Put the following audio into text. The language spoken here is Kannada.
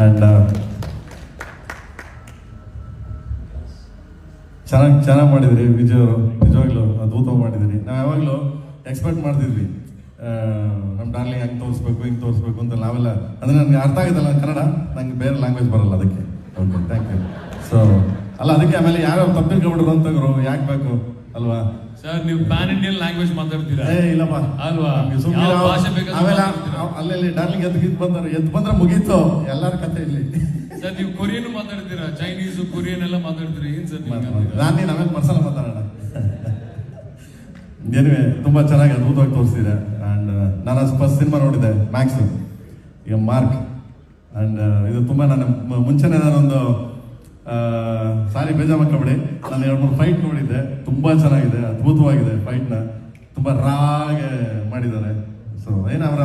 ಆ್ಯಂಡ್ ಚೆನ್ನಾಗಿ ಮಾಡಿದ್ರಿ ವಿಜಯ್ ಅವರು, ನಿಜವಾಗ್ಲೂ ಅದ್ಭುತವಾಗಿ ಮಾಡಿದಿರಿ. ನಾವು ಯಾವಾಗಲೂ ಎಕ್ಸ್ಪೆಕ್ಟ್ ಮಾಡ್ತಿದ್ವಿ ನಮ್ಮ ಡಾರ್ಲಿಂಗ್ ಹಂಗೆ ತೋರಿಸ್ಬೇಕು ಹಿಂಗೆ ತೋರಿಸ್ಬೇಕು ಅಂತ. ನಾವೆಲ್ಲ ಅಂದರೆ ನನಗೆ ಅರ್ಥ ಆಗಿದ್ದಲ್ಲ ಕನ್ನಡ, ನಂಗೆ ಬೇರೆ ಲ್ಯಾಂಗ್ವೇಜ್ ಬರಲ್ಲ, ಅದಕ್ಕೆ. Okay, thank you. ಸೊ ಅಲ್ಲ, ಅದಕ್ಕೆ ಆಮೇಲೆ ಯಾರು ತಪ್ಪಿರ್ಕೊಬಿಟ್ರು ಅಂತಂದ್ರು, ಯಾಕೆ ಬೇಕು ಅಲ್ವಾ ಸರ್? ನೀವು ಪ್ಯಾನ್ ಇಂಡಿಯನ್ ಲ್ಯಾಂಗ್ವೇಜ್ ಮಾತಾಡ್ತೀರಾ? ಇಲ್ಲಪ್ಪ ಅಲ್ವಾ? ಆಮೇಲೆ ಅಲ್ಲೆಲ್ಲಿ ಡಾರ್ಲಿಂಗ್ ಎದ್ದು ಬಂದ್ರೆ ಮುಗೀತು ಎಲ್ಲರ ಕಥೆ ಇಲ್ಲಿ. ಸರ್ ನೀವು ಕೊರಿಯನ್ ಮಾತಾಡ್ತೀರಾ, ಚೈನೀಸು ಕೊರಿಯನ್ ಎಲ್ಲ ಮಾತಾಡ್ತೀರಾ, ಏನ್ ಸರ್? ನಾನೇನು ಆಮೇಲೆ ಪರ್ಸನಲ್ ಮಾತಾಡೋಣ. ಏನಿವೆ ತುಂಬ ಚೆನ್ನಾಗಿ ಅದ್ಭುತವಾಗಿ ತೋರಿಸ್ತಿದೆ. ಆ್ಯಂಡ್ ನಾನು ಫಸ್ಟ್ ಸಿನಿಮಾ ನೋಡಿದ್ದೆ ಮ್ಯಾಕ್ಸ್, ಈಗ ಮಾರ್ಕ್. ಆ್ಯಂಡ್ ಇದು ತುಂಬ ನಾನು ಮುಂಚೆನೇ ನಾನೊಂದು ಸಾರಿ ಬೇಜಾರು ಮಾಡ್ಕೊಬಿಡಿ, ನಾನು 2-3 ಫೈಟ್ ನೋಡಿದ್ದೆ, ತುಂಬ ಚೆನ್ನಾಗಿದೆ, ಅದ್ಭುತವಾಗಿದೆ ಫೈಟ್ನ, ತುಂಬ ರಾಗೆ ಮಾಡಿದ್ದಾರೆ. ಸೊ ಏನು ಅವ್ರ